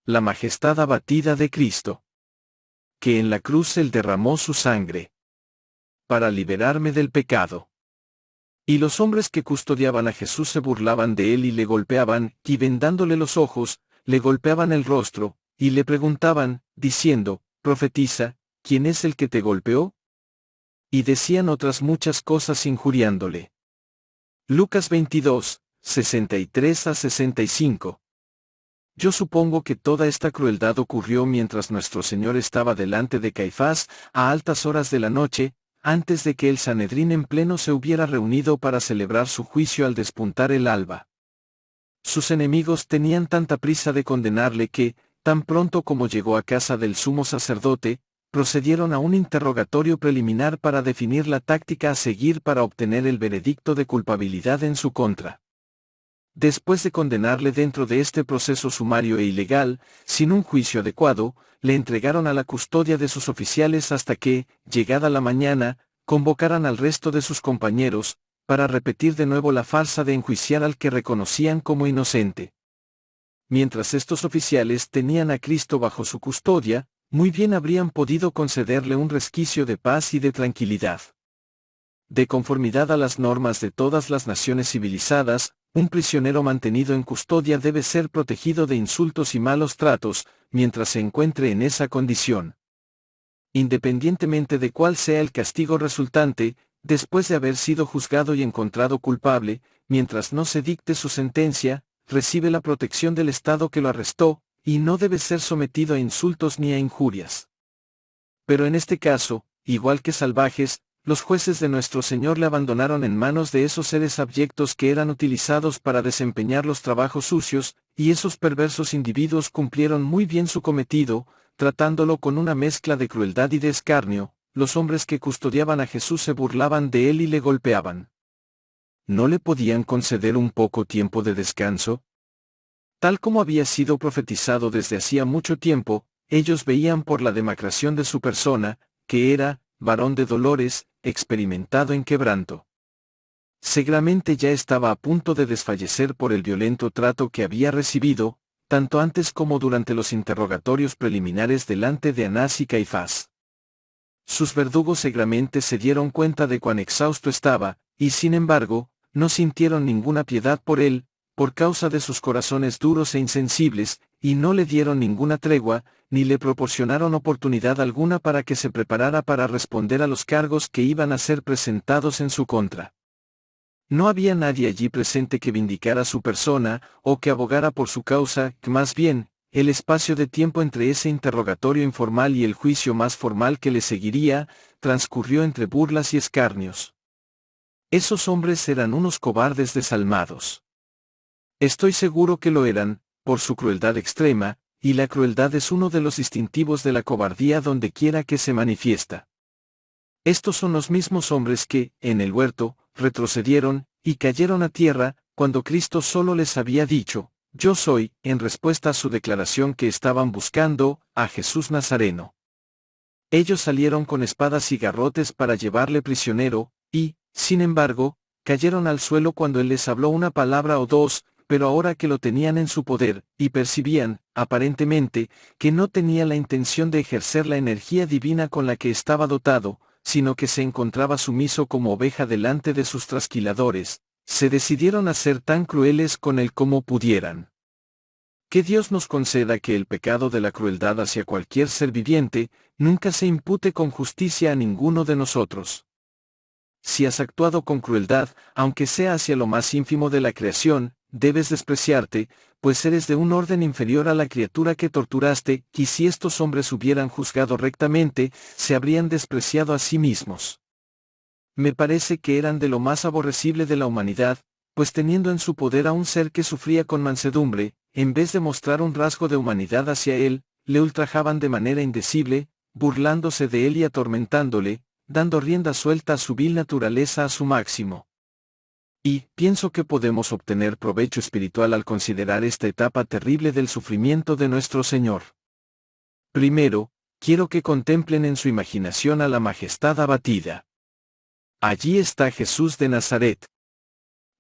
La majestad abatida de Cristo. Que en la cruz Él derramó su sangre para liberarme del pecado. Y los hombres que custodiaban a Jesús se burlaban de él y le golpeaban, y vendándole los ojos, le golpeaban el rostro, y le preguntaban, diciendo, profetiza, ¿quién es el que te golpeó? Y decían otras muchas cosas injuriándole. Lucas 22, 63 a 65. Yo supongo que toda esta crueldad ocurrió mientras nuestro Señor estaba delante de Caifás, a altas horas de la noche, antes de que el Sanedrín en pleno se hubiera reunido para celebrar su juicio al despuntar el alba. Sus enemigos tenían tanta prisa de condenarle que, tan pronto como llegó a casa del sumo sacerdote, procedieron a un interrogatorio preliminar para definir la táctica a seguir para obtener el veredicto de culpabilidad en su contra. Después de condenarle dentro de este proceso sumario e ilegal, sin un juicio adecuado, le entregaron a la custodia de sus oficiales hasta que, llegada la mañana, convocaran al resto de sus compañeros, para repetir de nuevo la farsa de enjuiciar al que reconocían como inocente. Mientras estos oficiales tenían a Cristo bajo su custodia, muy bien habrían podido concederle un resquicio de paz y de tranquilidad. De conformidad a las normas de todas las naciones civilizadas, un prisionero mantenido en custodia debe ser protegido de insultos y malos tratos, mientras se encuentre en esa condición. Independientemente de cuál sea el castigo resultante, después de haber sido juzgado y encontrado culpable, mientras no se dicte su sentencia, recibe la protección del Estado que lo arrestó, y no debe ser sometido a insultos ni a injurias. Pero en este caso, igual que salvajes, los jueces de nuestro Señor le abandonaron en manos de esos seres abyectos que eran utilizados para desempeñar los trabajos sucios, y esos perversos individuos cumplieron muy bien su cometido, tratándolo con una mezcla de crueldad y de escarnio. Los hombres que custodiaban a Jesús se burlaban de él y le golpeaban. ¿No le podían conceder un poco tiempo de descanso? Tal como había sido profetizado desde hacía mucho tiempo, ellos veían por la demacración de su persona, que era, varón de dolores, experimentado en quebranto. Seguramente ya estaba a punto de desfallecer por el violento trato que había recibido, tanto antes como durante los interrogatorios preliminares delante de Anás y Caifás. Sus verdugos seguramente se dieron cuenta de cuán exhausto estaba, y sin embargo, no sintieron ninguna piedad por él, por causa de sus corazones duros e insensibles, y no le dieron ninguna tregua, ni le proporcionaron oportunidad alguna para que se preparara para responder a los cargos que iban a ser presentados en su contra. No había nadie allí presente que vindicara su persona, o que abogara por su causa, que más bien, el espacio de tiempo entre ese interrogatorio informal y el juicio más formal que le seguiría, transcurrió entre burlas y escarnios. Esos hombres eran unos cobardes desalmados. Estoy seguro que lo eran, por su crueldad extrema, y la crueldad es uno de los distintivos de la cobardía donde quiera que se manifiesta. Estos son los mismos hombres que, en el huerto, retrocedieron, y cayeron a tierra, cuando Cristo solo les había dicho, yo soy, en respuesta a su declaración que estaban buscando, a Jesús Nazareno. Ellos salieron con espadas y garrotes para llevarle prisionero, y, sin embargo, cayeron al suelo cuando él les habló una palabra o dos, pero ahora que lo tenían en su poder, y percibían, aparentemente, que no tenía la intención de ejercer la energía divina con la que estaba dotado, sino que se encontraba sumiso como oveja delante de sus trasquiladores, se decidieron a ser tan crueles con él como pudieran. Que Dios nos conceda que el pecado de la crueldad hacia cualquier ser viviente, nunca se impute con justicia a ninguno de nosotros. Si has actuado con crueldad, aunque sea hacia lo más ínfimo de la creación, debes despreciarte, pues eres de un orden inferior a la criatura que torturaste, y si estos hombres hubieran juzgado rectamente, se habrían despreciado a sí mismos. Me parece que eran de lo más aborrecible de la humanidad, pues teniendo en su poder a un ser que sufría con mansedumbre, en vez de mostrar un rasgo de humanidad hacia él, le ultrajaban de manera indecible, burlándose de él y atormentándole, dando rienda suelta a su vil naturaleza a su máximo. Y, pienso que podemos obtener provecho espiritual al considerar esta etapa terrible del sufrimiento de nuestro Señor. Primero, quiero que contemplen en su imaginación a la majestad abatida. Allí está Jesús de Nazaret.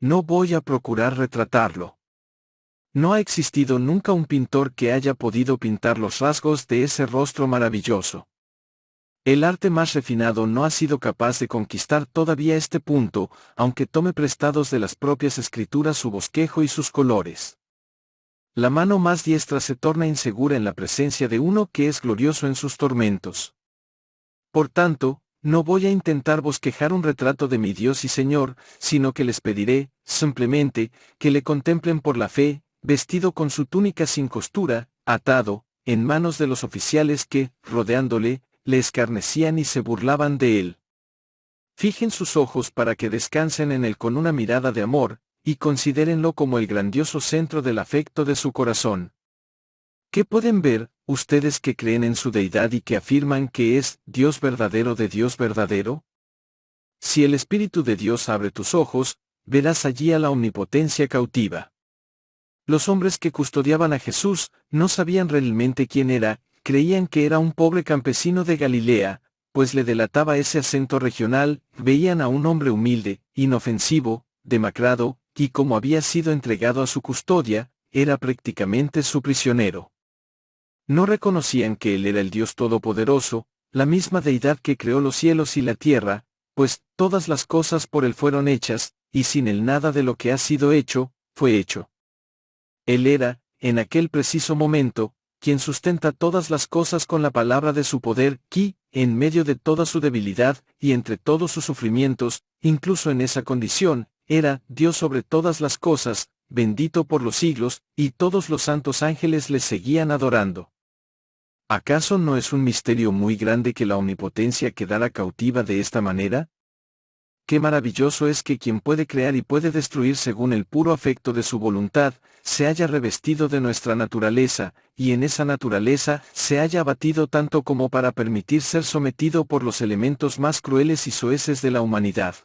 No voy a procurar retratarlo. No ha existido nunca un pintor que haya podido pintar los rasgos de ese rostro maravilloso. El arte más refinado no ha sido capaz de conquistar todavía este punto, aunque tome prestados de las propias escrituras su bosquejo y sus colores. La mano más diestra se torna insegura en la presencia de uno que es glorioso en sus tormentos. Por tanto, no voy a intentar bosquejar un retrato de mi Dios y Señor, sino que les pediré, simplemente, que le contemplen por la fe, vestido con su túnica sin costura, atado, en manos de los oficiales que, rodeándole, le escarnecían y se burlaban de él. Fijen sus ojos para que descansen en él con una mirada de amor, y considérenlo como el grandioso centro del afecto de su corazón. ¿Qué pueden ver, ustedes que creen en su deidad y que afirman que es Dios verdadero de Dios verdadero? Si el Espíritu de Dios abre tus ojos, verás allí a la omnipotencia cautiva. Los hombres que custodiaban a Jesús no sabían realmente quién era, creían que era un pobre campesino de Galilea, pues le delataba ese acento regional, veían a un hombre humilde, inofensivo, demacrado, y como había sido entregado a su custodia, era prácticamente su prisionero. No reconocían que él era el Dios Todopoderoso, la misma deidad que creó los cielos y la tierra, pues todas las cosas por él fueron hechas, y sin él nada de lo que ha sido hecho, fue hecho. Él era, en aquel preciso momento, quien sustenta todas las cosas con la palabra de su poder, que, en medio de toda su debilidad, y entre todos sus sufrimientos, incluso en esa condición, era Dios sobre todas las cosas, bendito por los siglos, y todos los santos ángeles le seguían adorando. ¿Acaso no es un misterio muy grande que la omnipotencia quedara cautiva de esta manera? Qué maravilloso es que quien puede crear y puede destruir según el puro afecto de su voluntad, se haya revestido de nuestra naturaleza, y en esa naturaleza se haya abatido tanto como para permitir ser sometido por los elementos más crueles y soeces de la humanidad.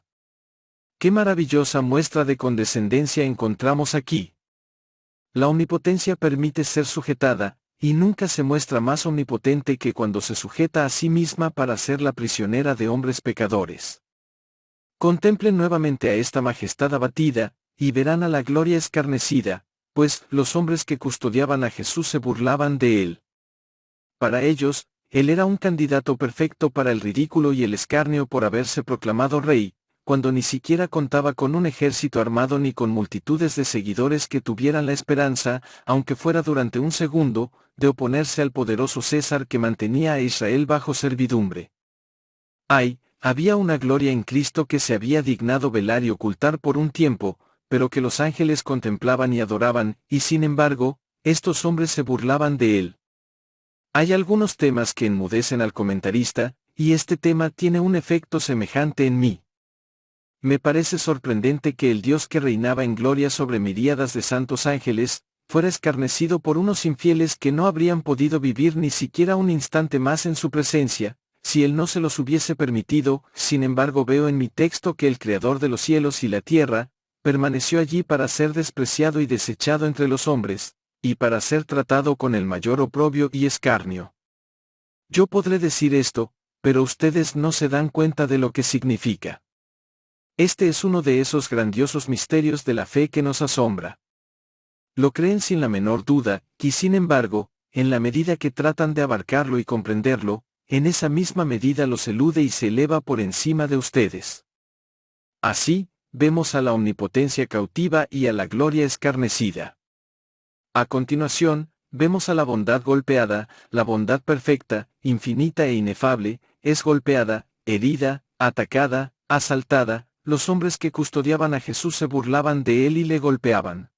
Qué maravillosa muestra de condescendencia encontramos aquí. La omnipotencia permite ser sujetada, y nunca se muestra más omnipotente que cuando se sujeta a sí misma para ser la prisionera de hombres pecadores. Contemplen nuevamente a esta majestad abatida, y verán a la gloria escarnecida, pues los hombres que custodiaban a Jesús se burlaban de él. Para ellos, él era un candidato perfecto para el ridículo y el escarnio por haberse proclamado rey, cuando ni siquiera contaba con un ejército armado ni con multitudes de seguidores que tuvieran la esperanza, aunque fuera durante un segundo, de oponerse al poderoso César que mantenía a Israel bajo servidumbre. ¡Ay! Había una gloria en Cristo que se había dignado velar y ocultar por un tiempo, pero que los ángeles contemplaban y adoraban, y sin embargo, estos hombres se burlaban de él. Hay algunos temas que enmudecen al comentarista, y este tema tiene un efecto semejante en mí. Me parece sorprendente que el Dios que reinaba en gloria sobre miríadas de santos ángeles, fuera escarnecido por unos infieles que no habrían podido vivir ni siquiera un instante más en su presencia, si él no se los hubiese permitido. Sin embargo, veo en mi texto que el Creador de los cielos y la tierra, permaneció allí para ser despreciado y desechado entre los hombres, y para ser tratado con el mayor oprobio y escarnio. Yo podré decir esto, pero ustedes no se dan cuenta de lo que significa. Este es uno de esos grandiosos misterios de la fe que nos asombra. Lo creen sin la menor duda, y sin embargo, en la medida que tratan de abarcarlo y comprenderlo, en esa misma medida los elude y se eleva por encima de ustedes. Así, vemos a la omnipotencia cautiva y a la gloria escarnecida. A continuación, vemos a la bondad golpeada, la bondad perfecta, infinita e inefable, es golpeada, herida, atacada, asaltada. Los hombres que custodiaban a Jesús se burlaban de él y le golpeaban.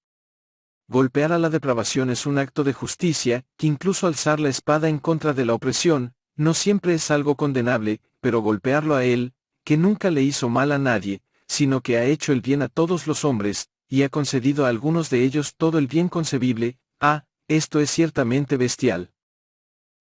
Golpear a la depravación es un acto de justicia, que incluso alzar la espada en contra de la opresión, no siempre es algo condenable, pero golpearlo a él, que nunca le hizo mal a nadie, sino que ha hecho el bien a todos los hombres, y ha concedido a algunos de ellos todo el bien concebible, esto es ciertamente bestial.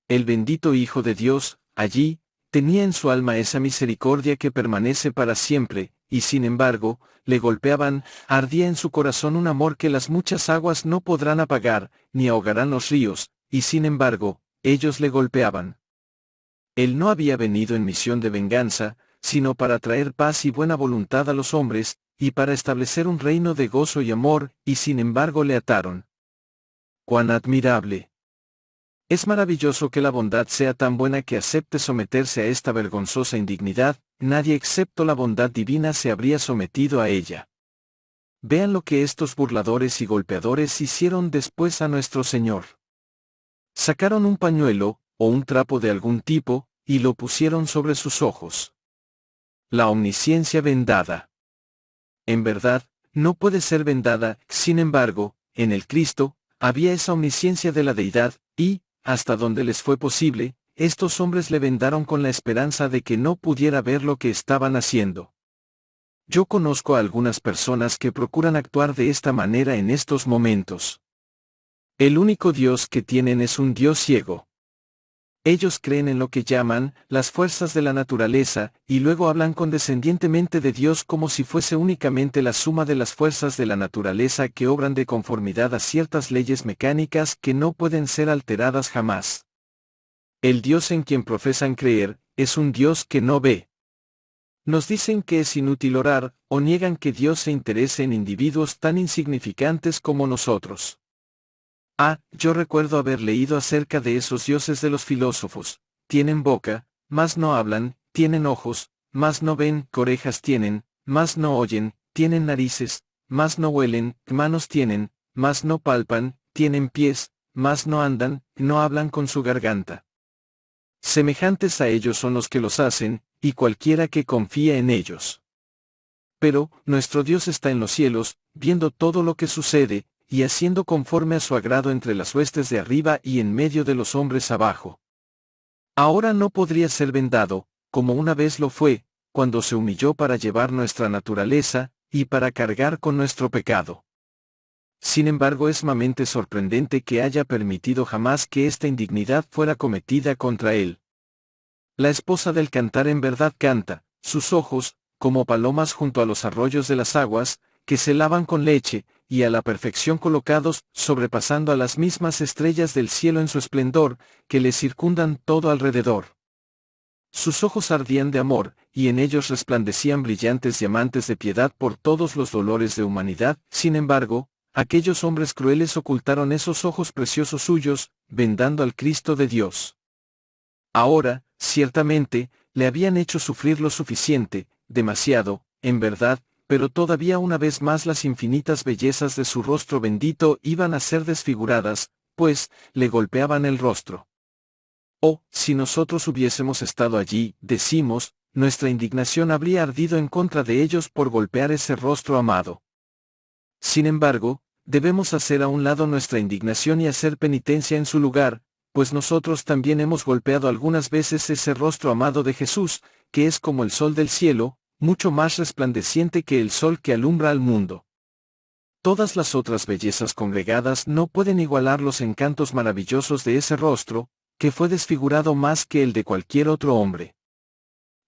El bendito Hijo de Dios, allí, tenía en su alma esa misericordia que permanece para siempre, y sin embargo, le golpeaban, ardía en su corazón un amor que las muchas aguas no podrán apagar, ni ahogarán los ríos, y sin embargo, ellos le golpeaban. Él no había venido en misión de venganza, sino para traer paz y buena voluntad a los hombres, y para establecer un reino de gozo y amor, y sin embargo le ataron. ¡Cuán admirable! Es maravilloso que la bondad sea tan buena que acepte someterse a esta vergonzosa indignidad, nadie excepto la bondad divina se habría sometido a ella. Vean lo que estos burladores y golpeadores hicieron después a nuestro Señor. Sacaron un pañuelo, o un trapo de algún tipo, y lo pusieron sobre sus ojos. La omnisciencia vendada. En verdad, no puede ser vendada, sin embargo, en el Cristo, había esa omnisciencia de la deidad, y, hasta donde les fue posible, estos hombres le vendaron con la esperanza de que no pudiera ver lo que estaban haciendo. Yo conozco a algunas personas que procuran actuar de esta manera en estos momentos. El único Dios que tienen es un Dios ciego. Ellos creen en lo que llaman las fuerzas de la naturaleza, y luego hablan condescendientemente de Dios como si fuese únicamente la suma de las fuerzas de la naturaleza que obran de conformidad a ciertas leyes mecánicas que no pueden ser alteradas jamás. El Dios en quien profesan creer, es un Dios que no ve. Nos dicen que es inútil orar, o niegan que Dios se interese en individuos tan insignificantes como nosotros. Yo recuerdo haber leído acerca de esos dioses de los filósofos: tienen boca, mas no hablan; tienen ojos, mas no ven; orejas tienen, mas no oyen; tienen narices, mas no huelen; manos tienen, mas no palpan; tienen pies, mas no andan; no hablan con su garganta. Semejantes a ellos son los que los hacen, y cualquiera que confía en ellos. Pero, nuestro Dios está en los cielos, viendo todo lo que sucede, y haciendo conforme a su agrado entre las huestes de arriba y en medio de los hombres abajo. Ahora no podría ser vendado, como una vez lo fue, cuando se humilló para llevar nuestra naturaleza, y para cargar con nuestro pecado. Sin embargo, es sumamente sorprendente que haya permitido jamás que esta indignidad fuera cometida contra él. La esposa del cantar en verdad canta, sus ojos, como palomas junto a los arroyos de las aguas, que se lavan con leche, y a la perfección colocados, sobrepasando a las mismas estrellas del cielo en su esplendor, que le circundan todo alrededor. Sus ojos ardían de amor, y en ellos resplandecían brillantes diamantes de piedad por todos los dolores de humanidad. Sin embargo, aquellos hombres crueles ocultaron esos ojos preciosos suyos, vendando al Cristo de Dios. Ahora, ciertamente, le habían hecho sufrir lo suficiente, demasiado, en verdad, pero todavía una vez más las infinitas bellezas de su rostro bendito iban a ser desfiguradas, pues, le golpeaban el rostro. Oh, si nosotros hubiésemos estado allí, decimos, nuestra indignación habría ardido en contra de ellos por golpear ese rostro amado. Sin embargo, debemos hacer a un lado nuestra indignación y hacer penitencia en su lugar, pues nosotros también hemos golpeado algunas veces ese rostro amado de Jesús, que es como el sol del cielo, mucho más resplandeciente que el sol que alumbra al mundo. Todas las otras bellezas congregadas no pueden igualar los encantos maravillosos de ese rostro, que fue desfigurado más que el de cualquier otro hombre.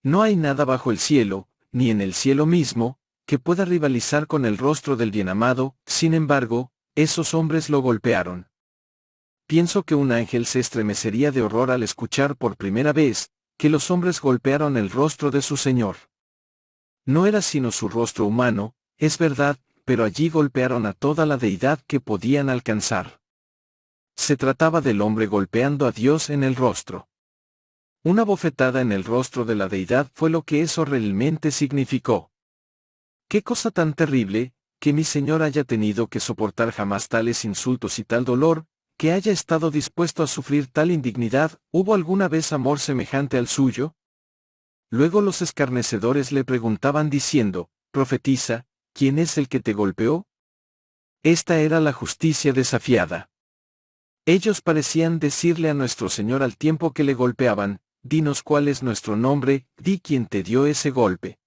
No hay nada bajo el cielo, ni en el cielo mismo, que pueda rivalizar con el rostro del bienamado. Sin embargo, esos hombres lo golpearon. Pienso que un ángel se estremecería de horror al escuchar por primera vez que los hombres golpearon el rostro de su Señor. No era sino su rostro humano, es verdad, pero allí golpearon a toda la deidad que podían alcanzar. Se trataba del hombre golpeando a Dios en el rostro. Una bofetada en el rostro de la deidad fue lo que eso realmente significó. ¡Qué cosa tan terrible, que mi Señor haya tenido que soportar jamás tales insultos y tal dolor, que haya estado dispuesto a sufrir tal indignidad! ¿Hubo alguna vez amor semejante al suyo? Luego los escarnecedores le preguntaban diciendo: «Profetiza, ¿quién es el que te golpeó?». Esta era la justicia desafiada. Ellos parecían decirle a nuestro Señor al tiempo que le golpeaban: «Dinos cuál es nuestro nombre, di quién te dio ese golpe».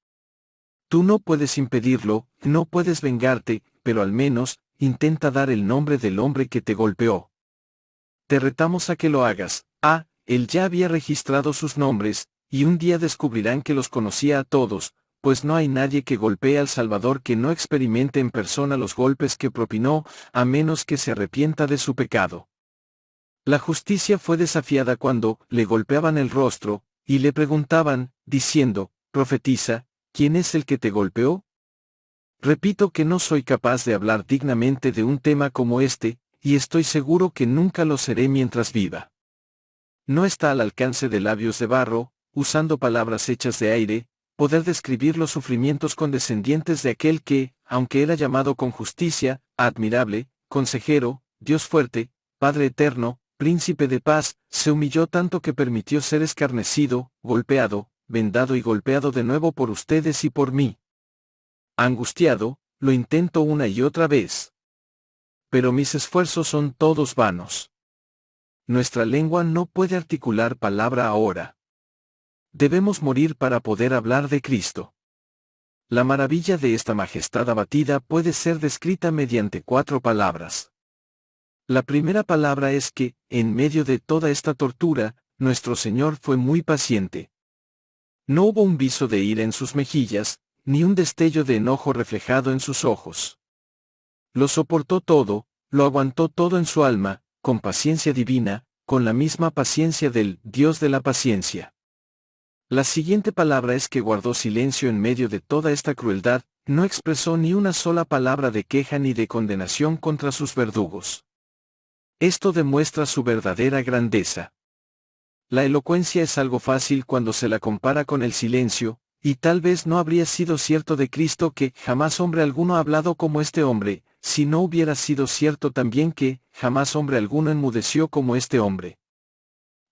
Tú no puedes impedirlo, no puedes vengarte, pero al menos, intenta dar el nombre del hombre que te golpeó. Te retamos a que lo hagas. Él ya había registrado sus nombres, y un día descubrirán que los conocía a todos, pues no hay nadie que golpee al Salvador que no experimente en persona los golpes que propinó, a menos que se arrepienta de su pecado. La justicia fue desafiada cuando le golpeaban el rostro, y le preguntaban, diciendo: «Profetiza, ¿quién es el que te golpeó?». Repito que no soy capaz de hablar dignamente de un tema como este, y estoy seguro que nunca lo seré mientras viva. No está al alcance de labios de barro, usando palabras hechas de aire, poder describir los sufrimientos condescendientes de aquel que, aunque era llamado con justicia, admirable, consejero, Dios fuerte, Padre eterno, príncipe de paz, se humilló tanto que permitió ser escarnecido, golpeado, vendado y golpeado de nuevo por ustedes y por mí. Angustiado, lo intento una y otra vez. Pero mis esfuerzos son todos vanos. Nuestra lengua no puede articular palabra ahora. Debemos morir para poder hablar de Cristo. La maravilla de esta majestad abatida puede ser descrita mediante 4 palabras. La primera palabra es que, en medio de toda esta tortura, nuestro Señor fue muy paciente. No hubo un viso de ira en sus mejillas, ni un destello de enojo reflejado en sus ojos. Lo soportó todo, lo aguantó todo en su alma, con paciencia divina, con la misma paciencia del Dios de la paciencia. La siguiente palabra es que guardó silencio en medio de toda esta crueldad, no expresó ni una sola palabra de queja ni de condenación contra sus verdugos. Esto demuestra su verdadera grandeza. La elocuencia es algo fácil cuando se la compara con el silencio, y tal vez no habría sido cierto de Cristo que jamás hombre alguno ha hablado como este hombre, si no hubiera sido cierto también que jamás hombre alguno enmudeció como este hombre.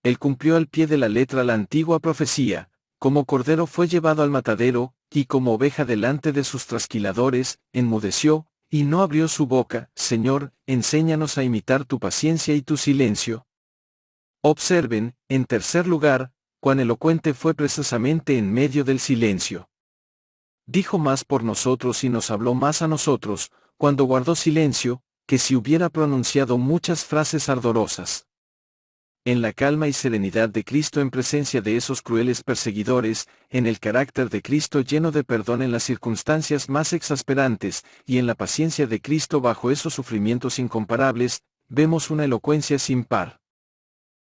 Él cumplió al pie de la letra la antigua profecía, como cordero fue llevado al matadero, y como oveja delante de sus trasquiladores, enmudeció, y no abrió su boca. Señor, enséñanos a imitar tu paciencia y tu silencio. Observen, en tercer lugar, cuán elocuente fue precisamente en medio del silencio. Dijo más por nosotros y nos habló más a nosotros, cuando guardó silencio, que si hubiera pronunciado muchas frases ardorosas. En la calma y serenidad de Cristo en presencia de esos crueles perseguidores, en el carácter de Cristo lleno de perdón en las circunstancias más exasperantes, y en la paciencia de Cristo bajo esos sufrimientos incomparables, vemos una elocuencia sin par.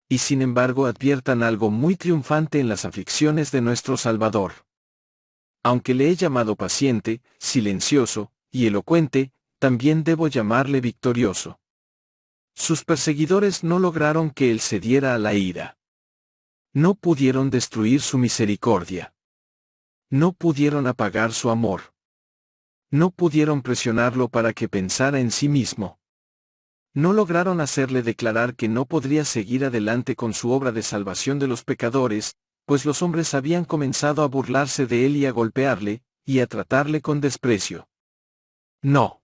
Y sin embargo adviertan algo muy triunfante en las aflicciones de nuestro Salvador. Aunque le he llamado paciente, silencioso, y elocuente, también debo llamarle victorioso. Sus perseguidores no lograron que él cediera a la ira. No pudieron destruir su misericordia. No pudieron apagar su amor. No pudieron presionarlo para que pensara en sí mismo. No lograron hacerle declarar que no podría seguir adelante con su obra de salvación de los pecadores, pues los hombres habían comenzado a burlarse de él y a golpearle, y a tratarle con desprecio. No.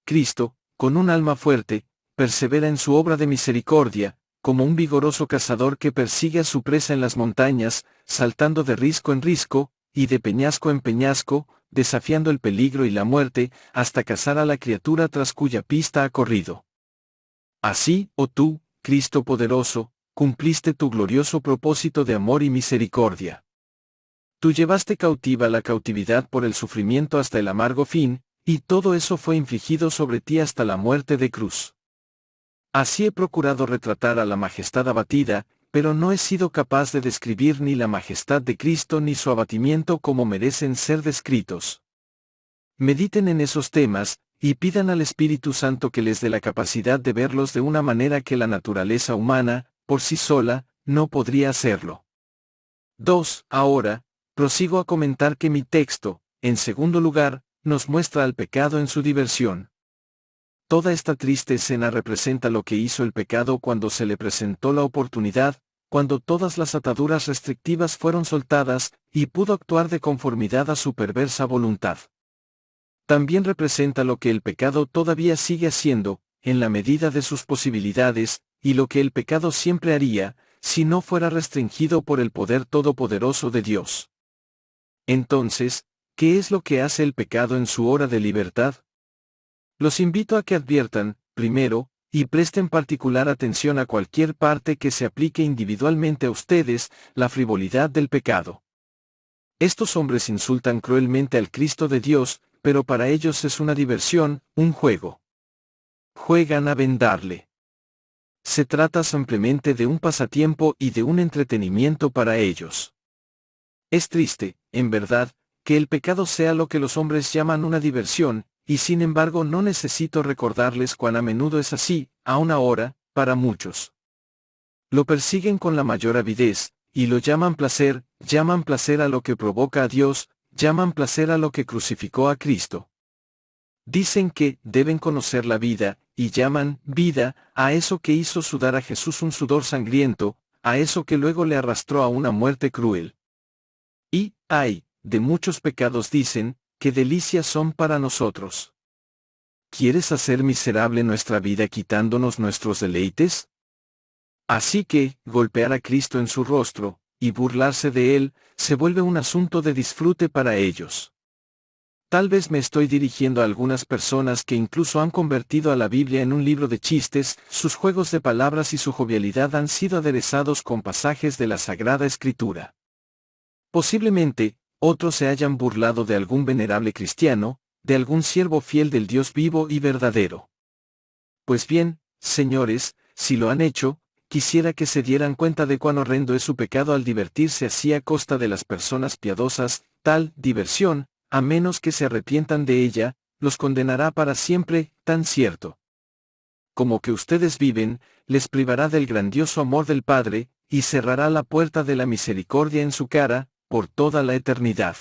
Cristo, con un alma fuerte, persevera en su obra de misericordia, como un vigoroso cazador que persigue a su presa en las montañas, saltando de risco en risco, y de peñasco en peñasco, desafiando el peligro y la muerte, hasta cazar a la criatura tras cuya pista ha corrido. Así, oh tú, Cristo poderoso, cumpliste tu glorioso propósito de amor y misericordia. Tú llevaste cautiva la cautividad por el sufrimiento hasta el amargo fin, y todo eso fue infligido sobre ti hasta la muerte de cruz. Así he procurado retratar a la majestad abatida, pero no he sido capaz de describir ni la majestad de Cristo ni su abatimiento como merecen ser descritos. Mediten en esos temas, y pidan al Espíritu Santo que les dé la capacidad de verlos de una manera que la naturaleza humana, por sí sola, no podría hacerlo. 2. Ahora, prosigo a comentar que mi texto, en segundo lugar, nos muestra al pecado en su diversión. Toda esta triste escena representa lo que hizo el pecado cuando se le presentó la oportunidad, cuando todas las ataduras restrictivas fueron soltadas, y pudo actuar de conformidad a su perversa voluntad. También representa lo que el pecado todavía sigue haciendo, en la medida de sus posibilidades, y lo que el pecado siempre haría, si no fuera restringido por el poder todopoderoso de Dios. Entonces, ¿qué es lo que hace el pecado en su hora de libertad? Los invito a que adviertan, primero, y presten particular atención a cualquier parte que se aplique individualmente a ustedes, la frivolidad del pecado. Estos hombres insultan cruelmente al Cristo de Dios, pero para ellos es una diversión, un juego. Juegan a vendarle. Se trata simplemente de un pasatiempo y de un entretenimiento para ellos. Es triste, en verdad, que el pecado sea lo que los hombres llaman una diversión, y sin embargo no necesito recordarles cuán a menudo es así, aún ahora, para muchos. Lo persiguen con la mayor avidez, y lo llaman placer a lo que provoca a Dios, llaman placer a lo que crucificó a Cristo. Dicen que deben conocer la vida, y llaman vida a eso que hizo sudar a Jesús un sudor sangriento, a eso que luego le arrastró a una muerte cruel. Y, ay, de muchos pecados dicen, qué delicias son para nosotros. ¿Quieres hacer miserable nuestra vida quitándonos nuestros deleites? Así que, golpear a Cristo en su rostro, y burlarse de él, se vuelve un asunto de disfrute para ellos. Tal vez me estoy dirigiendo a algunas personas que incluso han convertido a la Biblia en un libro de chistes, sus juegos de palabras y su jovialidad han sido aderezados con pasajes de la Sagrada Escritura. Posiblemente, otros se hayan burlado de algún venerable cristiano, de algún siervo fiel del Dios vivo y verdadero. Pues bien, señores, si lo han hecho, quisiera que se dieran cuenta de cuán horrendo es su pecado al divertirse así a costa de las personas piadosas. Tal diversión, a menos que se arrepientan de ella, los condenará para siempre, tan cierto como que ustedes viven, les privará del grandioso amor del Padre, y cerrará la puerta de la misericordia en su cara, por toda la eternidad.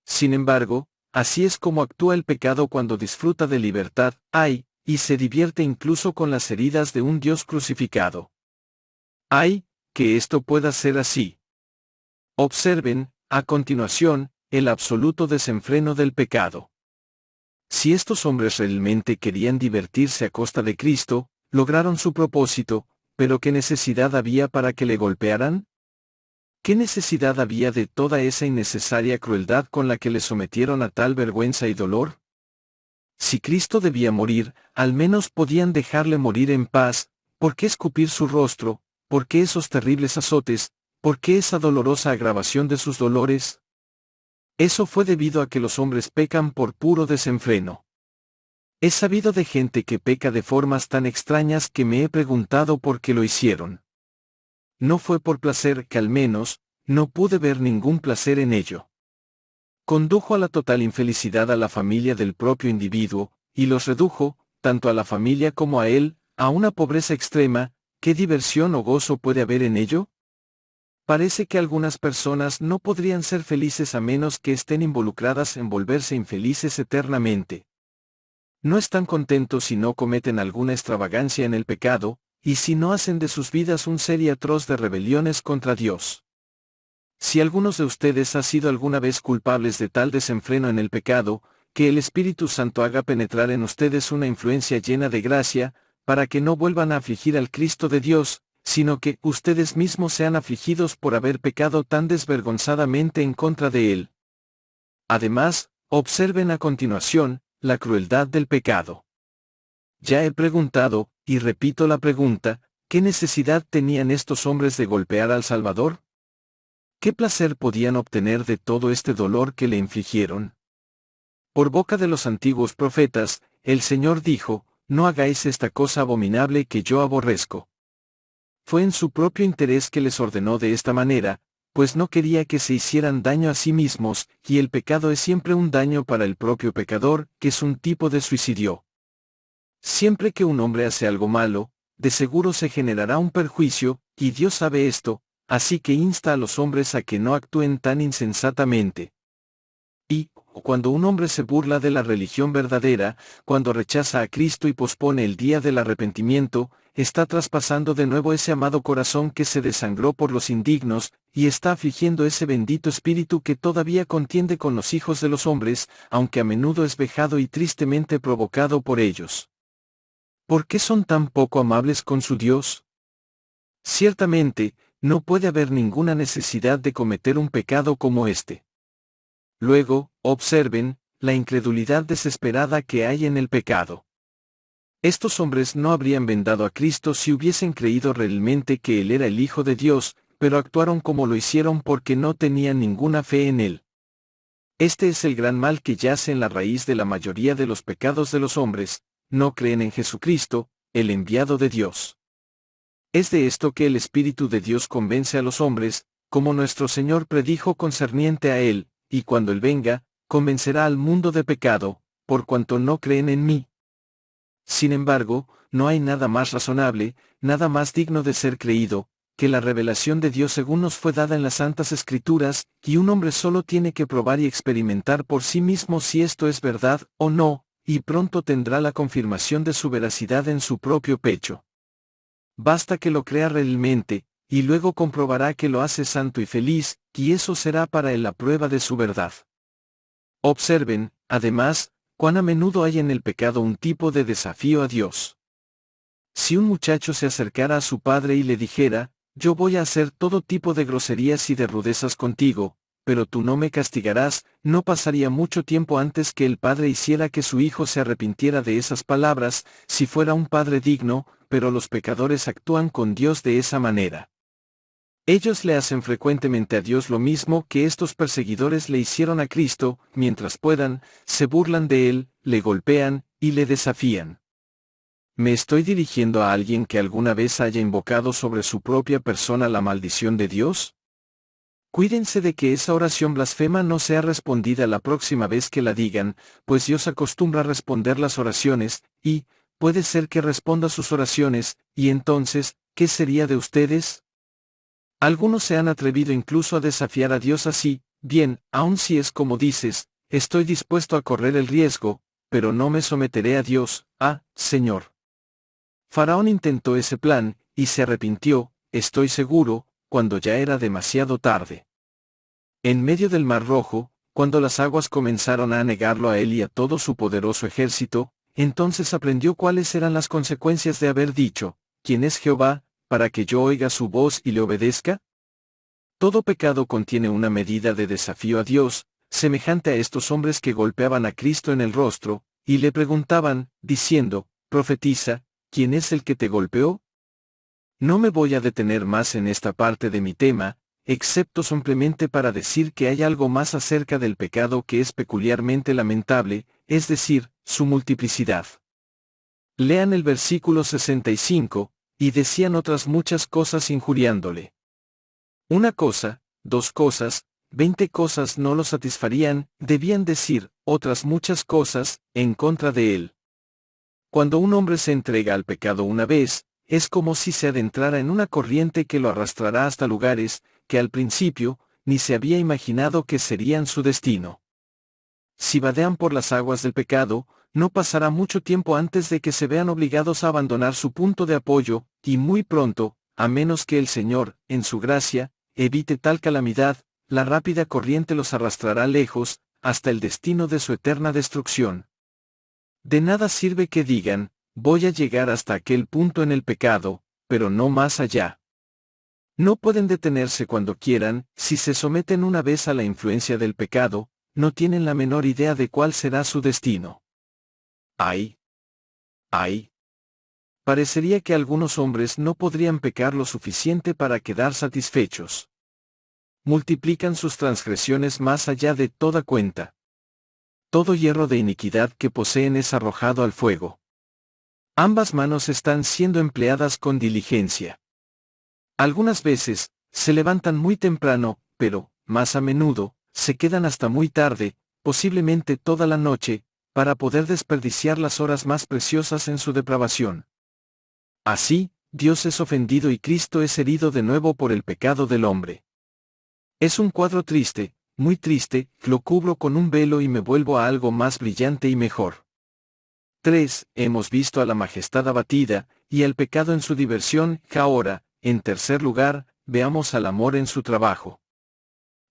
Sin embargo, así es como actúa el pecado cuando disfruta de libertad, ay, y se divierte incluso con las heridas de un Dios crucificado. Ay, que esto pueda ser así. Observen, a continuación, el absoluto desenfreno del pecado. Si estos hombres realmente querían divertirse a costa de Cristo, lograron su propósito, pero ¿qué necesidad había para que le golpearan? ¿Qué necesidad había de toda esa innecesaria crueldad con la que le sometieron a tal vergüenza y dolor? Si Cristo debía morir, al menos podían dejarle morir en paz. ¿Por qué escupir su rostro? ¿Por qué esos terribles azotes? ¿Por qué esa dolorosa agravación de sus dolores? Eso fue debido a que los hombres pecan por puro desenfreno. He sabido de gente que peca de formas tan extrañas que me he preguntado por qué lo hicieron. No fue por placer que al menos, no pude ver ningún placer en ello. Condujo a la total infelicidad a la familia del propio individuo, y los redujo, tanto a la familia como a él, a una pobreza extrema. ¿Qué diversión o gozo puede haber en ello? Parece que algunas personas no podrían ser felices a menos que estén involucradas en volverse infelices eternamente. No están contentos si no cometen alguna extravagancia en el pecado, y si no hacen de sus vidas un serie atroz de rebeliones contra Dios. Si algunos de ustedes han sido alguna vez culpables de tal desenfreno en el pecado, que el Espíritu Santo haga penetrar en ustedes una influencia llena de gracia, para que no vuelvan a afligir al Cristo de Dios, sino que ustedes mismos sean afligidos por haber pecado tan desvergonzadamente en contra de Él. Además, observen a continuación, la crueldad del pecado. Ya he preguntado, y repito la pregunta, ¿qué necesidad tenían estos hombres de golpear al Salvador? ¿Qué placer podían obtener de todo este dolor que le infligieron? Por boca de los antiguos profetas, el Señor dijo, no hagáis esta cosa abominable que yo aborrezco. Fue en su propio interés que les ordenó de esta manera, pues no quería que se hicieran daño a sí mismos, y el pecado es siempre un daño para el propio pecador, que es un tipo de suicidio. Siempre que un hombre hace algo malo, de seguro se generará un perjuicio, y Dios sabe esto, así que insta a los hombres a que no actúen tan insensatamente. Y, cuando un hombre se burla de la religión verdadera, cuando rechaza a Cristo y pospone el día del arrepentimiento, está traspasando de nuevo ese amado corazón que se desangró por los indignos, y está afligiendo ese bendito espíritu que todavía contiende con los hijos de los hombres, aunque a menudo es vejado y tristemente provocado por ellos. ¿Por qué son tan poco amables con su Dios? Ciertamente, no puede haber ninguna necesidad de cometer un pecado como este. Luego, observen, la incredulidad desesperada que hay en el pecado. Estos hombres no habrían vendado a Cristo si hubiesen creído realmente que Él era el Hijo de Dios, pero actuaron como lo hicieron porque no tenían ninguna fe en Él. Este es el gran mal que yace en la raíz de la mayoría de los pecados de los hombres: no creen en Jesucristo, el enviado de Dios. Es de esto que el Espíritu de Dios convence a los hombres, como nuestro Señor predijo concerniente a Él, y cuando Él venga, convencerá al mundo de pecado, por cuanto no creen en mí. Sin embargo, no hay nada más razonable, nada más digno de ser creído, que la revelación de Dios según nos fue dada en las Santas Escrituras, y un hombre solo tiene que probar y experimentar por sí mismo si esto es verdad o no, y pronto tendrá la confirmación de su veracidad en su propio pecho. Basta que lo crea realmente, y luego comprobará que lo hace santo y feliz, y eso será para él la prueba de su verdad. Observen, además, cuán a menudo hay en el pecado un tipo de desafío a Dios. Si un muchacho se acercara a su padre y le dijera, yo voy a hacer todo tipo de groserías y de rudezas contigo, pero tú no me castigarás, no pasaría mucho tiempo antes que el padre hiciera que su hijo se arrepintiera de esas palabras, si fuera un padre digno, pero los pecadores actúan con Dios de esa manera. Ellos le hacen frecuentemente a Dios lo mismo que estos perseguidores le hicieron a Cristo, mientras puedan, se burlan de él, le golpean, y le desafían. ¿Me estoy dirigiendo a alguien que alguna vez haya invocado sobre su propia persona la maldición de Dios? Cuídense de que esa oración blasfema no sea respondida la próxima vez que la digan, pues Dios acostumbra a responder las oraciones, y, puede ser que responda sus oraciones, y entonces, ¿qué sería de ustedes? Algunos se han atrevido incluso a desafiar a Dios así, bien, aun si es como dices, estoy dispuesto a correr el riesgo, pero no me someteré a Dios, Señor. Faraón intentó ese plan, y se arrepintió, estoy seguro, cuando ya era demasiado tarde. En medio del Mar Rojo, cuando las aguas comenzaron a anegarlo a él y a todo su poderoso ejército, entonces aprendió cuáles eran las consecuencias de haber dicho, ¿quién es Jehová, para que yo oiga su voz y le obedezca? Todo pecado contiene una medida de desafío a Dios, semejante a estos hombres que golpeaban a Cristo en el rostro, y le preguntaban, diciendo, profetiza, ¿quién es el que te golpeó? No me voy a detener más en esta parte de mi tema, excepto simplemente para decir que hay algo más acerca del pecado que es peculiarmente lamentable, es decir, su multiplicidad. Lean el versículo 65, y decían otras muchas cosas injuriándole. Una cosa, 2 cosas, 20 cosas no lo satisfarían, debían decir, otras muchas cosas, en contra de él. Cuando un hombre se entrega al pecado una vez, es como si se adentrara en una corriente que lo arrastrará hasta lugares, que al principio, ni se había imaginado que serían su destino. Si vadean por las aguas del pecado, no pasará mucho tiempo antes de que se vean obligados a abandonar su punto de apoyo, y muy pronto, a menos que el Señor, en su gracia, evite tal calamidad, la rápida corriente los arrastrará lejos, hasta el destino de su eterna destrucción. De nada sirve que digan, voy a llegar hasta aquel punto en el pecado, pero no más allá. No pueden detenerse cuando quieran, si se someten una vez a la influencia del pecado, no tienen la menor idea de cuál será su destino. ¡Ay! ¡Ay! Parecería que algunos hombres no podrían pecar lo suficiente para quedar satisfechos. Multiplican sus transgresiones más allá de toda cuenta. Todo hierro de iniquidad que poseen es arrojado al fuego. Ambas manos están siendo empleadas con diligencia. Algunas veces, se levantan muy temprano, pero, más a menudo, se quedan hasta muy tarde, posiblemente toda la noche, para poder desperdiciar las horas más preciosas en su depravación. Así, Dios es ofendido y Cristo es herido de nuevo por el pecado del hombre. Es un cuadro triste, muy triste, lo cubro con un velo y me vuelvo a algo más brillante y mejor. 3. Hemos visto a la majestad abatida, y al pecado en su diversión, ahora, en tercer lugar, veamos al amor en su trabajo.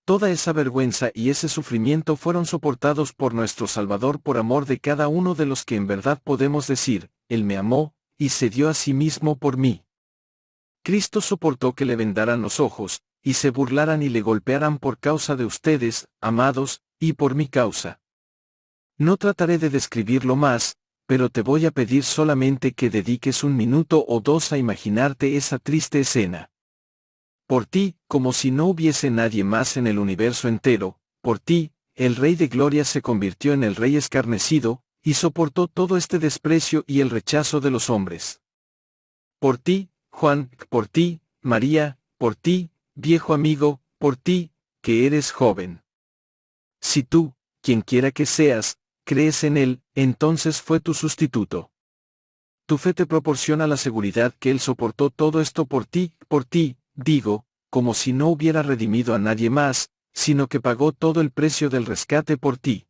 Toda esa vergüenza y ese sufrimiento fueron soportados por nuestro Salvador por amor de cada uno de los que en verdad podemos decir, Él me amó, y se dio a sí mismo por mí. Cristo soportó que le vendaran los ojos, y se burlaran y le golpearan por causa de ustedes, amados, y por mi causa. No trataré de describirlo más, pero te voy a pedir solamente que dediques 1 minuto o 2 a imaginarte esa triste escena. Por ti, como si no hubiese nadie más en el universo entero, por ti, el Rey de Gloria se convirtió en el Rey escarnecido, y soportó todo este desprecio y el rechazo de los hombres. Por ti, Juan, por ti, María, por ti, viejo amigo, por ti, que eres joven. Si tú, quien quiera que seas, crees en Él, entonces fue tu sustituto. Tu fe te proporciona la seguridad que Él soportó todo esto por ti, digo, como si no hubiera redimido a nadie más, sino que pagó todo el precio del rescate por ti.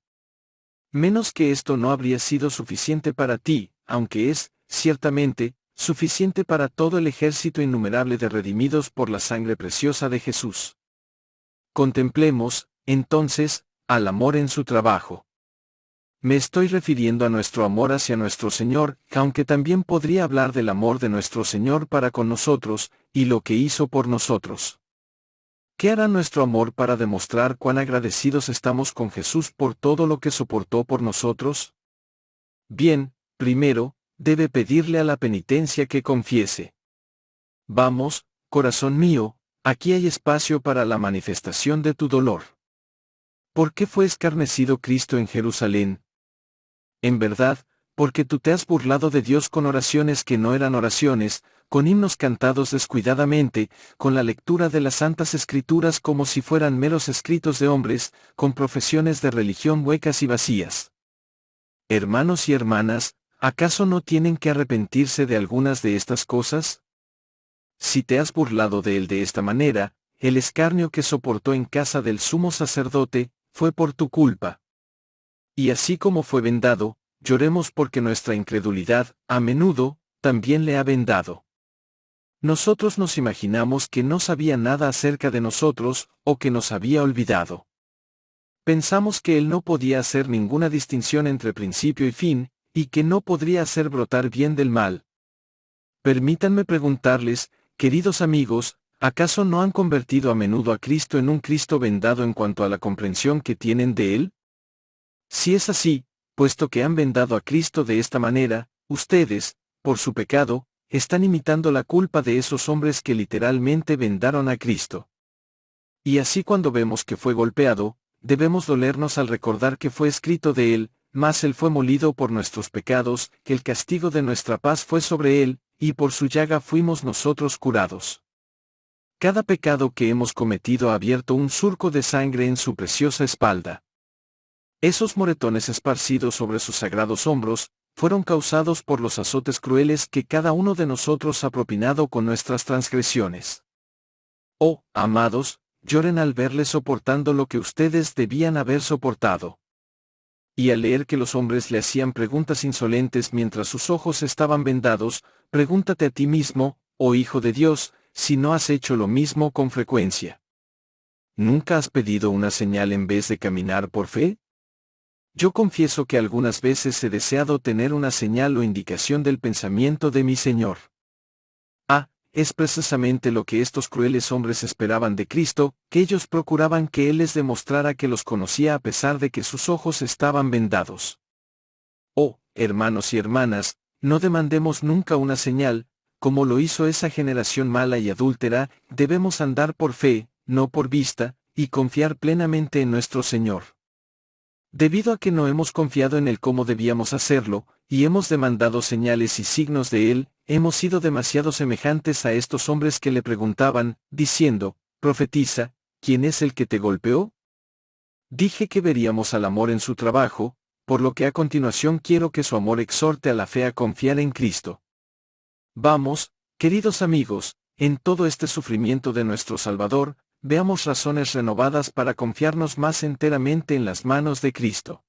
Menos que esto no habría sido suficiente para ti, aunque es, ciertamente, suficiente para todo el ejército innumerable de redimidos por la sangre preciosa de Jesús. Contemplemos, entonces, al amor en su trabajo. Me estoy refiriendo a nuestro amor hacia nuestro Señor, aunque también podría hablar del amor de nuestro Señor para con nosotros, y lo que hizo por nosotros. ¿Qué hará nuestro amor para demostrar cuán agradecidos estamos con Jesús por todo lo que soportó por nosotros? Bien, primero, debe pedirle a la penitencia que confiese. Vamos, corazón mío, aquí hay espacio para la manifestación de tu dolor. ¿Por qué fue escarnecido Cristo en Jerusalén? En verdad, porque tú te has burlado de Dios con oraciones que no eran oraciones, con himnos cantados descuidadamente, con la lectura de las Santas Escrituras como si fueran meros escritos de hombres, con profesiones de religión huecas y vacías. Hermanos y hermanas, ¿acaso no tienen que arrepentirse de algunas de estas cosas? Si te has burlado de Él de esta manera, el escarnio que soportó en casa del sumo sacerdote, fue por tu culpa. Y así como fue vendado, lloremos porque nuestra incredulidad, a menudo, también le ha vendado. Nosotros nos imaginamos que no sabía nada acerca de nosotros, o que nos había olvidado. Pensamos que Él no podía hacer ninguna distinción entre principio y fin, y que no podría hacer brotar bien del mal. Permítanme preguntarles, queridos amigos, ¿acaso no han convertido a menudo a Cristo en un Cristo vendado en cuanto a la comprensión que tienen de Él? Si es así, puesto que han vendado a Cristo de esta manera, ustedes, por su pecado, están imitando la culpa de esos hombres que literalmente vendaron a Cristo. Y así cuando vemos que fue golpeado, debemos dolernos al recordar que fue escrito de Él, mas Él fue molido por nuestros pecados, que el castigo de nuestra paz fue sobre Él, y por su llaga fuimos nosotros curados. Cada pecado que hemos cometido ha abierto un surco de sangre en su preciosa espalda. Esos moretones esparcidos sobre sus sagrados hombros, fueron causados por los azotes crueles que cada uno de nosotros ha propinado con nuestras transgresiones. Oh, amados, lloren al verle soportando lo que ustedes debían haber soportado. Y al leer que los hombres le hacían preguntas insolentes mientras sus ojos estaban vendados, pregúntate a ti mismo, oh Hijo de Dios, si no has hecho lo mismo con frecuencia. ¿Nunca has pedido una señal en vez de caminar por fe? Yo confieso que algunas veces he deseado tener una señal o indicación del pensamiento de mi Señor. Es precisamente lo que estos crueles hombres esperaban de Cristo, que ellos procuraban que Él les demostrara que los conocía a pesar de que sus ojos estaban vendados. Oh, hermanos y hermanas, no demandemos nunca una señal, como lo hizo esa generación mala y adúltera, debemos andar por fe, no por vista, y confiar plenamente en nuestro Señor. Debido a que no hemos confiado en Él como debíamos hacerlo, y hemos demandado señales y signos de Él, hemos sido demasiado semejantes a estos hombres que le preguntaban, diciendo, profetiza, ¿quién es el que te golpeó? Dije que veríamos al amor en su trabajo, por lo que a continuación quiero que su amor exhorte a la fe a confiar en Cristo. Vamos, queridos amigos, en todo este sufrimiento de nuestro Salvador, veamos razones renovadas para confiarnos más enteramente en las manos de Cristo.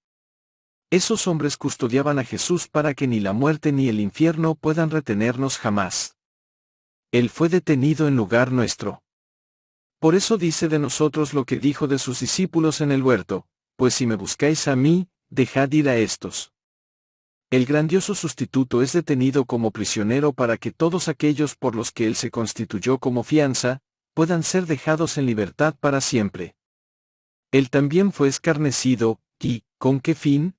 Esos hombres custodiaban a Jesús para que ni la muerte ni el infierno puedan retenernos jamás. Él fue detenido en lugar nuestro. Por eso dice de nosotros lo que dijo de sus discípulos en el huerto, pues si me buscáis a mí, dejad ir a estos. El grandioso sustituto es detenido como prisionero para que todos aquellos por los que Él se constituyó como fianza, puedan ser dejados en libertad para siempre. Él también fue escarnecido, y, ¿con qué fin?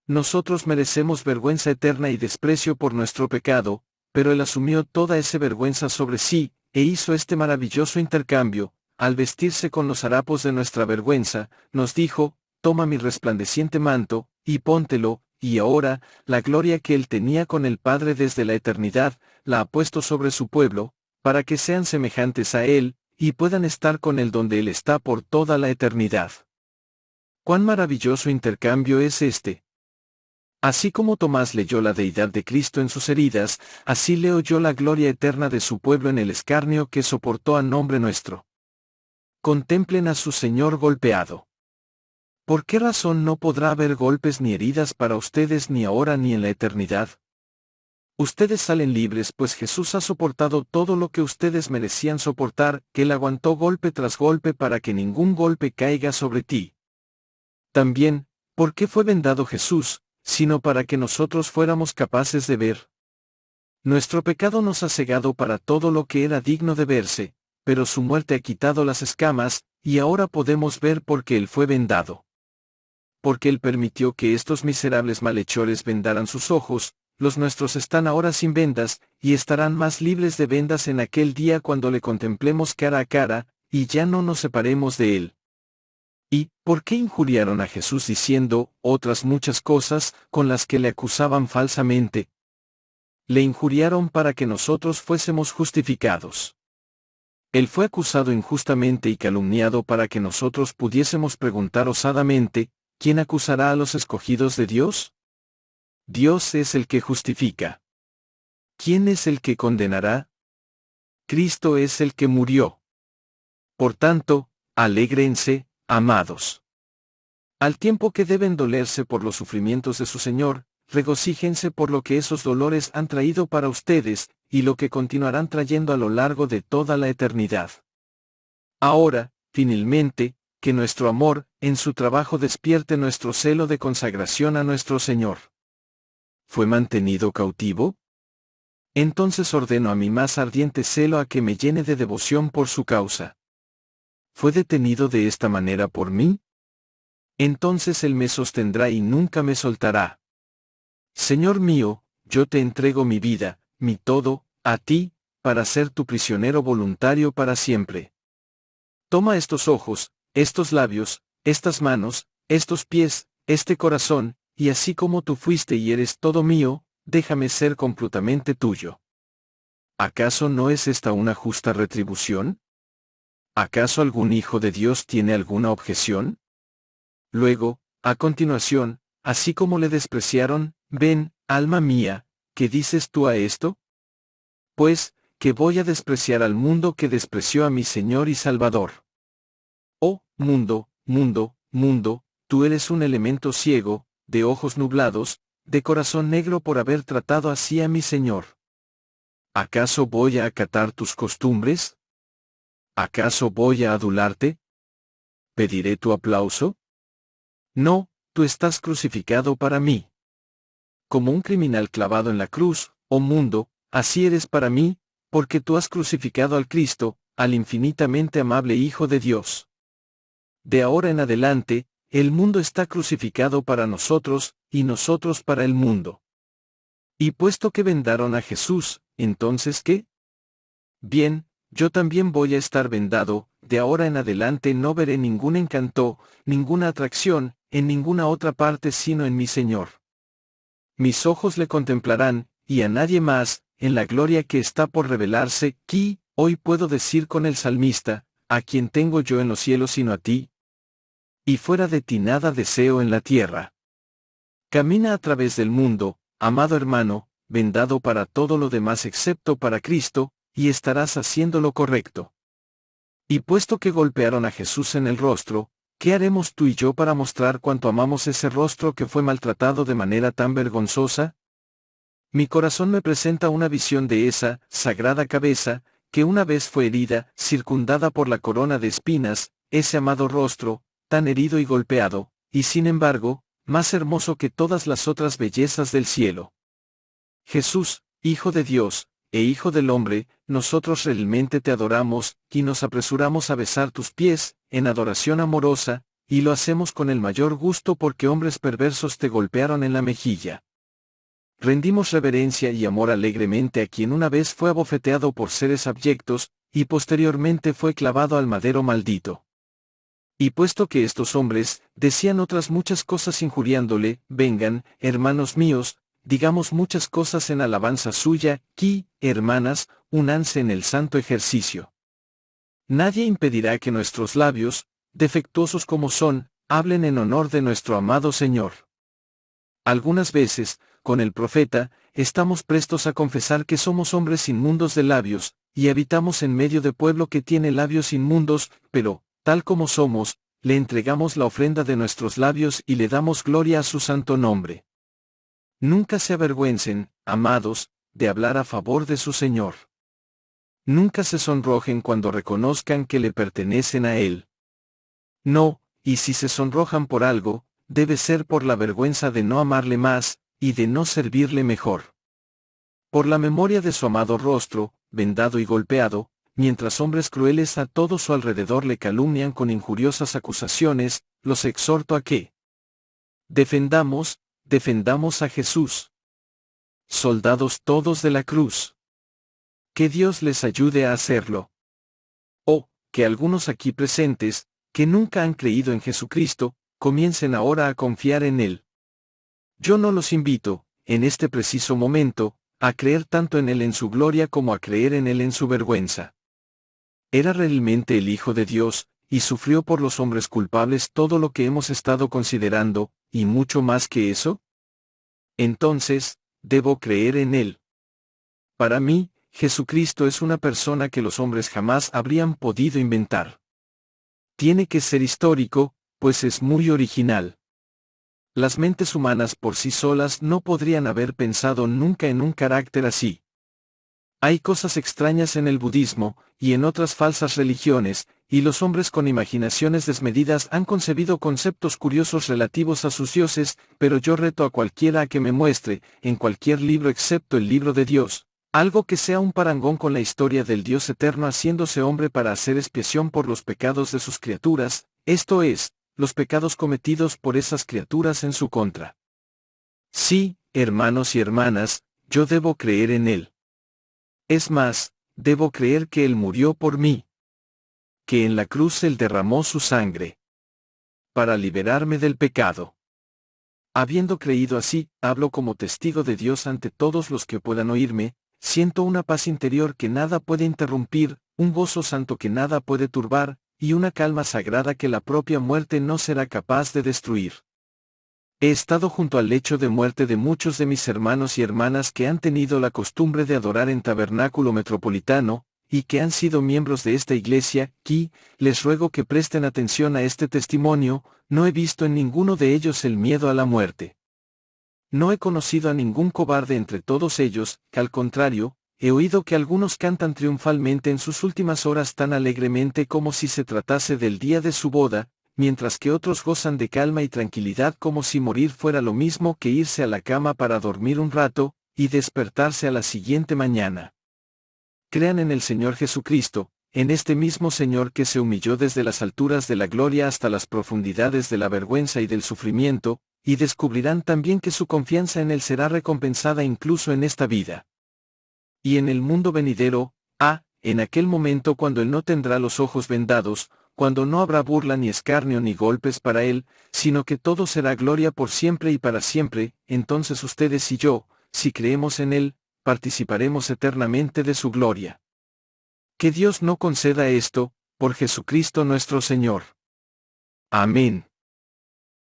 Nosotros merecemos vergüenza eterna y desprecio por nuestro pecado, pero Él asumió toda esa vergüenza sobre sí, e hizo este maravilloso intercambio, al vestirse con los harapos de nuestra vergüenza, nos dijo, toma mi resplandeciente manto, y póntelo, y ahora, la gloria que Él tenía con el Padre desde la eternidad, la ha puesto sobre su pueblo, para que sean semejantes a Él, y puedan estar con Él donde Él está por toda la eternidad. ¡Cuán maravilloso intercambio es este! Así como Tomás leyó la deidad de Cristo en sus heridas, así leo yo la gloria eterna de su pueblo en el escarnio que soportó a nombre nuestro. Contemplen a su Señor golpeado. ¿Por qué razón no podrá haber golpes ni heridas para ustedes ni ahora ni en la eternidad? Ustedes salen libres pues Jesús ha soportado todo lo que ustedes merecían soportar, que Él aguantó golpe tras golpe para que ningún golpe caiga sobre ti. También, ¿por qué fue vendado Jesús, sino para que nosotros fuéramos capaces de ver? Nuestro pecado nos ha cegado para todo lo que era digno de verse, pero su muerte ha quitado las escamas, y ahora podemos ver porque Él fue vendado. Porque Él permitió que estos miserables malhechores vendaran sus ojos, los nuestros están ahora sin vendas, y estarán más libres de vendas en aquel día cuando le contemplemos cara a cara, y ya no nos separemos de Él. ¿Y por qué injuriaron a Jesús diciendo otras muchas cosas con las que le acusaban falsamente? Le injuriaron para que nosotros fuésemos justificados. Él fue acusado injustamente y calumniado para que nosotros pudiésemos preguntar osadamente, ¿quién acusará a los escogidos de Dios? Dios es el que justifica. ¿Quién es el que condenará? Cristo es el que murió. Por tanto, alégrense, amados. Al tiempo que deben dolerse por los sufrimientos de su Señor, regocíjense por lo que esos dolores han traído para ustedes, y lo que continuarán trayendo a lo largo de toda la eternidad. Ahora, finalmente, que nuestro amor, en su trabajo despierte nuestro celo de consagración a nuestro Señor. ¿Fue mantenido cautivo? Entonces ordeno a mi más ardiente celo a que me llene de devoción por su causa. ¿Fue detenido de esta manera por mí? Entonces Él me sostendrá y nunca me soltará. Señor mío, yo te entrego mi vida, mi todo, a ti, para ser tu prisionero voluntario para siempre. Toma estos ojos, estos labios, estas manos, estos pies, este corazón, y así como tú fuiste y eres todo mío, déjame ser completamente tuyo. ¿Acaso no es esta una justa retribución? ¿Acaso algún hijo de Dios tiene alguna objeción? Luego, a continuación, así como le despreciaron, ven, alma mía, ¿qué dices tú a esto? Pues, que voy a despreciar al mundo que despreció a mi Señor y Salvador. Oh, mundo, mundo, mundo, tú eres un elemento ciego, de ojos nublados, de corazón negro por haber tratado así a mi Señor. ¿Acaso voy a acatar tus costumbres? ¿Acaso voy a adularte? ¿Pediré tu aplauso? No, tú estás crucificado para mí. Como un criminal clavado en la cruz, oh mundo, así eres para mí, porque tú has crucificado al Cristo, al infinitamente amable Hijo de Dios. De ahora en adelante, el mundo está crucificado para nosotros, y nosotros para el mundo. Y puesto que vendaron a Jesús, ¿entonces qué? Bien, yo también voy a estar vendado, de ahora en adelante no veré ningún encanto, ninguna atracción, en ninguna otra parte sino en mi Señor. Mis ojos le contemplarán, y a nadie más, en la gloria que está por revelarse, que, hoy puedo decir con el salmista, ¿a quién tengo yo en los cielos sino a ti? Y fuera de ti nada deseo en la tierra. Camina a través del mundo, amado hermano, vendado para todo lo demás excepto para Cristo, y estarás haciendo lo correcto. Y puesto que golpearon a Jesús en el rostro, ¿qué haremos tú y yo para mostrar cuánto amamos ese rostro que fue maltratado de manera tan vergonzosa? Mi corazón me presenta una visión de esa sagrada cabeza, que una vez fue herida, circundada por la corona de espinas, ese amado rostro, tan herido y golpeado, y sin embargo, más hermoso que todas las otras bellezas del cielo. Jesús, Hijo de Dios, e Hijo del Hombre, nosotros realmente te adoramos, y nos apresuramos a besar tus pies, en adoración amorosa, y lo hacemos con el mayor gusto porque hombres perversos te golpearon en la mejilla. Rendimos reverencia y amor alegremente a quien una vez fue abofeteado por seres abyectos, y posteriormente fue clavado al madero maldito. Y puesto que estos hombres decían otras muchas cosas injuriándole, vengan, hermanos míos, digamos muchas cosas en alabanza suya, que, hermanas, únanse en el santo ejercicio. Nadie impedirá que nuestros labios, defectuosos como son, hablen en honor de nuestro amado Señor. Algunas veces, con el profeta, estamos prestos a confesar que somos hombres inmundos de labios, y habitamos en medio de pueblo que tiene labios inmundos, pero, tal como somos, le entregamos la ofrenda de nuestros labios y le damos gloria a su santo nombre. Nunca se avergüencen, amados, de hablar a favor de su Señor. Nunca se sonrojen cuando reconozcan que le pertenecen a Él. No, y si se sonrojan por algo, debe ser por la vergüenza de no amarle más, y de no servirle mejor. Por la memoria de su amado rostro, vendado y golpeado, mientras hombres crueles a todo su alrededor le calumnian con injuriosas acusaciones, los exhorto a que defendamos a Jesús. Soldados todos de la cruz. Que Dios les ayude a hacerlo. O, que algunos aquí presentes, que nunca han creído en Jesucristo, comiencen ahora a confiar en Él. Yo no los invito, en este preciso momento, a creer tanto en Él en su gloria como a creer en Él en su vergüenza. Era realmente el Hijo de Dios, y sufrió por los hombres culpables todo lo que hemos estado considerando, y mucho más que eso. Entonces, debo creer en Él. Para mí, Jesucristo es una persona que los hombres jamás habrían podido inventar. Tiene que ser histórico, pues es muy original. Las mentes humanas por sí solas no podrían haber pensado nunca en un carácter así. Hay cosas extrañas en el budismo, y en otras falsas religiones, y los hombres con imaginaciones desmedidas han concebido conceptos curiosos relativos a sus dioses, pero yo reto a cualquiera a que me muestre, en cualquier libro excepto el libro de Dios, algo que sea un parangón con la historia del Dios eterno haciéndose hombre para hacer expiación por los pecados de sus criaturas, esto es, los pecados cometidos por esas criaturas en su contra. Sí, hermanos y hermanas, yo debo creer en Él. Es más, debo creer que Él murió por mí. Que en la cruz Él derramó su sangre. Para liberarme del pecado. Habiendo creído así, hablo como testigo de Dios ante todos los que puedan oírme, siento una paz interior que nada puede interrumpir, un gozo santo que nada puede turbar, y una calma sagrada que la propia muerte no será capaz de destruir. He estado junto al lecho de muerte de muchos de mis hermanos y hermanas que han tenido la costumbre de adorar en tabernáculo metropolitano, y que han sido miembros de esta iglesia, y, les ruego que presten atención a este testimonio, no he visto en ninguno de ellos el miedo a la muerte. No he conocido a ningún cobarde entre todos ellos, que al contrario, he oído que algunos cantan triunfalmente en sus últimas horas tan alegremente como si se tratase del día de su boda, mientras que otros gozan de calma y tranquilidad como si morir fuera lo mismo que irse a la cama para dormir un rato, y despertarse a la siguiente mañana. Crean en el Señor Jesucristo, en este mismo Señor que se humilló desde las alturas de la gloria hasta las profundidades de la vergüenza y del sufrimiento, y descubrirán también que su confianza en Él será recompensada incluso en esta vida. Y en el mundo venidero, en aquel momento cuando Él no tendrá los ojos vendados, cuando no habrá burla ni escarnio ni golpes para Él, sino que todo será gloria por siempre y para siempre, entonces ustedes y yo, si creemos en Él, participaremos eternamente de su gloria. Que Dios no conceda esto, por Jesucristo nuestro Señor. Amén.